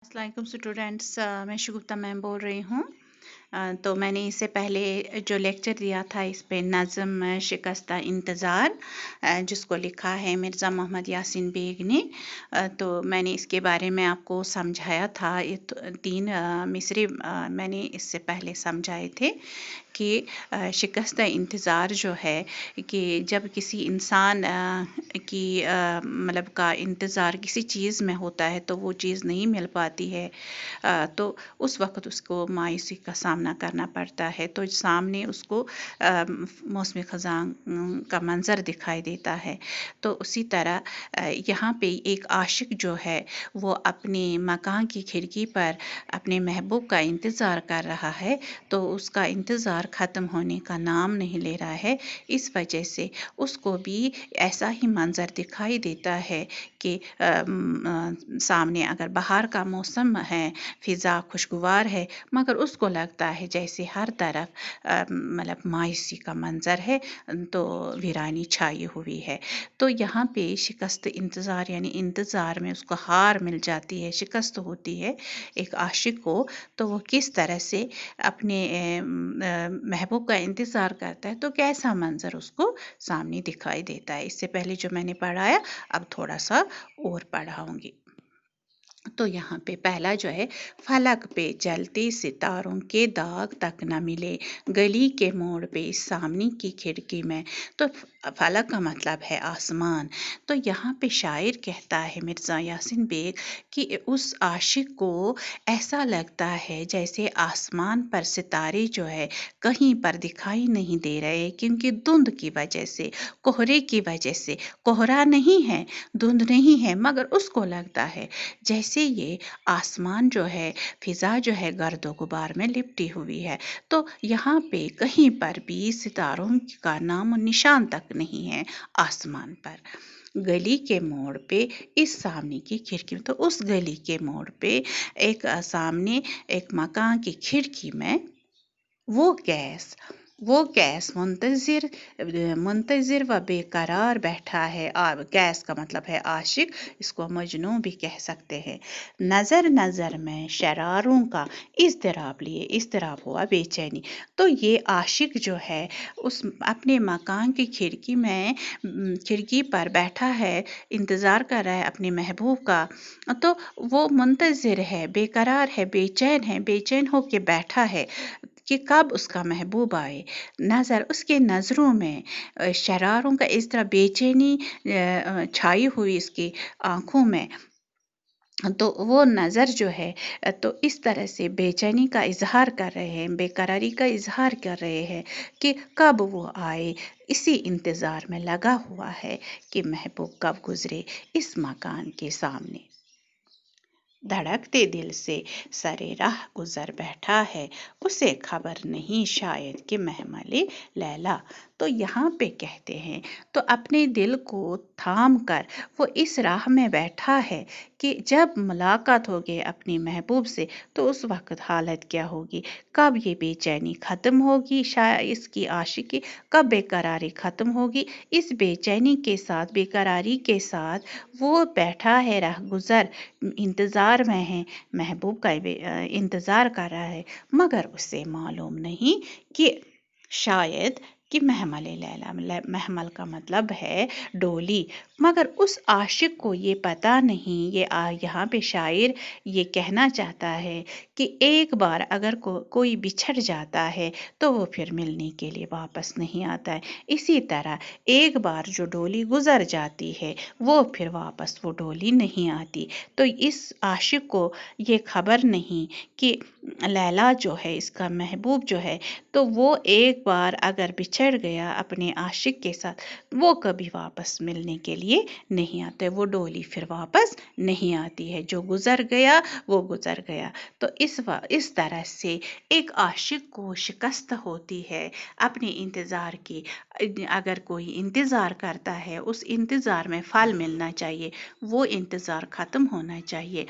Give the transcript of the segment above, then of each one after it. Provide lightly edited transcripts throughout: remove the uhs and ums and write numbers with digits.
अस्सलाम वालेकुम स्टूडेंट्स, मैं शगुफ्ता मैम बोल रही हूँ। तो मैंने इससे पहले जो लेक्चर दिया था इस पे नज़म शिकस्ता इंतज़ार, जिसको लिखा है मिर्ज़ा मोहम्मद यासीन बेग ने। तो मैंने इसके बारे में आपको समझाया था। ये तीन मिसरे मैंने इससे पहले समझाए थे कि शिकस्त इंतज़ार जो है कि जब किसी इंसान की मतलब का इंतज़ार किसी चीज़ में होता है तो वो चीज़ नहीं मिल पाती है, तो उस वक़्त उसको मायूसी का सामना करना पड़ता है। तो सामने उसको मौसम ख़ज़ां का मंज़र दिखाई देता है। तो उसी तरह यहाँ पे एक आशिक जो है वो अपने मकान की खिड़की पर अपने महबूब का इंतज़ार कर रहा है, तो उसका इंतज़ार ख़त्म होने का नाम नहीं ले रहा है। इस वजह से उसको भी ऐसा ही मंज़र दिखाई देता है कि सामने अगर बाहर का मौसम है, फ़िज़ा खुशगवार है, मगर उसको लगता है जैसे हर तरफ मतलब मायूसी का मंज़र है, तो वीरानी छाई हुई है। तो यहाँ पे शिकस्त इंतज़ार यानी इंतज़ार में उसको हार मिल जाती है, शिकस्त होती है एक आशिक को। तो वो किस तरह से अपने महबूब का इंतज़ार करता है, तो कैसा मंज़र उसको सामने दिखाई देता है। इससे पहले जो मैंने पढ़ाया अब थोड़ा सा और पढ़ाऊँगी। तो यहाँ पे पहला जो है, फलक पे जलते सितारों के दाग तक न मिले गली के मोड़ पे सामने की खिड़की में। तो फलक का मतलब है आसमान। तो यहाँ पे शायर कहता है मिर्ज़ा यासीन बेग कि उस आशिक को ऐसा लगता है जैसे आसमान पर सितारे जो है कहीं पर दिखाई नहीं दे रहे, क्योंकि धुंध की वजह से, कोहरे की वजह से, कोहरा नहीं है, धुंध नहीं है, मगर उसको लगता है जैसे ये आसमान जो है, फ़िज़ा जो है गर्द गुबार में लिपटी हुई है। तो यहाँ पे कहीं पर भी सितारों का नाम निशान तक नहीं है आसमान पर। गली के मोड़ पे इस सामने की खिड़की में, तो उस गली के मोड़ पे एक सामने एक मकान की खिड़की में वो गैस मुंतज़िर व बेकरार बैठा है। गैस का मतलब है आशिक, इसको मजनू भी कह सकते हैं। नज़र नज़र में शरारों का इज़्तिराब हुआ बेचैनी। तो ये आशिक जो है उस अपने मकान की खिड़की पर बैठा है, इंतज़ार कर रहा है अपने महबूब का। तो वो मुंतज़िर है, बेकरार है, बेचैन होके बैठा है कि कब उसका महबूब आए। उसके नज़रों में शरारों का इस तरह बेचैनी छाई हुई इसकी आँखों में। तो वो नज़र जो है तो इस तरह से बेचैनी का इज़हार कर रहे हैं, बेकरारी का इज़हार कर रहे हैं कि कब वो आए। इसी इंतज़ार में लगा हुआ है कि महबूब कब गुज़रे इस मकान के सामने। धड़कते दिल से सरे राह गुजर बैठा है, उसे खबर नहीं शायद कि महमले लैला। तो यहाँ पे कहते हैं, तो अपने दिल को थाम कर वो इस राह में बैठा है कि जब मुलाकात होगी अपनी महबूब से तो उस वक्त हालत क्या होगी, कब ये बेचैनी ख़त्म होगी, शायद इसकी आशिकी कब बेकरारी ख़त्म होगी। इस बेचैनी के साथ, बेकरारी के साथ वो बैठा है, राह गुज़र इंतज़ार में है, महबूब का इंतज़ार कर रहा है, मगर उसे मालूम नहीं कि शायद कि महमल लैला, महमल का मतलब है डोली, मगर उस आशिक को ये पता नहीं। यहाँ पे शायर ये कहना चाहता है कि एक बार अगर कोई बिछड़ जाता है तो वो फिर मिलने के लिए वापस नहीं आता है। इसी तरह एक बार जो डोली गुजर जाती है वो फिर वापस वो डोली नहीं आती। तो इस आशिक को ये खबर नहीं कि लैला जो है, इसका महबूब जो है, तो वो एक बार अगर बिछड़ गया अपने आशिक के साथ, वो कभी वापस मिलने के लिए नहीं आते, वो डोली फिर वापस नहीं आती है। जो गुजर गया वो गुजर गया। तो इस तरह से एक आशिक को शिकस्त होती है अपने इंतज़ार की। अगर कोई इंतज़ार करता है, उस इंतज़ार में फल मिलना चाहिए, वो इंतज़ार ख़त्म होना चाहिए।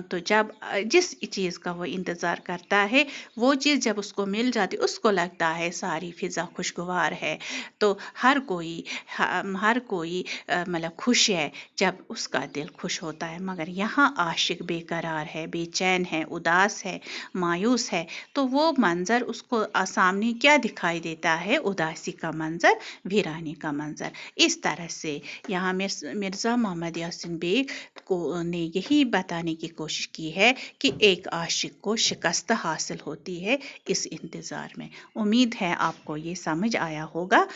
तो जब जिस चीज़ का वो इंतज़ार करता है वो चीज़ जब उसको मिल जाती, उसको लगता है सारी फ़िज़ा खुशगवार खुशगवार है, तो हर कोई मतलब खुश है जब उसका दिल खुश होता है। मगर यहाँ आशिक बेकरार है, बेचैन है, उदास है, मायूस है, तो वो मंजर उसको सामने क्या दिखाई देता है? उदासी का मंजर, वीरानी का मंजर। इस तरह से यहाँ मिर्ज़ा मोहम्मद यासीन बेग को ने यही बताने की कोशिश की है कि एक आशिक को शिकस्त हासिल होती है इस इंतज़ार में। उम्मीद है आपको ये समझ आया होगा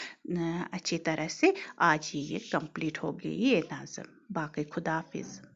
अच्छी तरह से। आज ही ये कंप्लीट हो गई ये नाज़म। बाकी खुदा हाफिज़।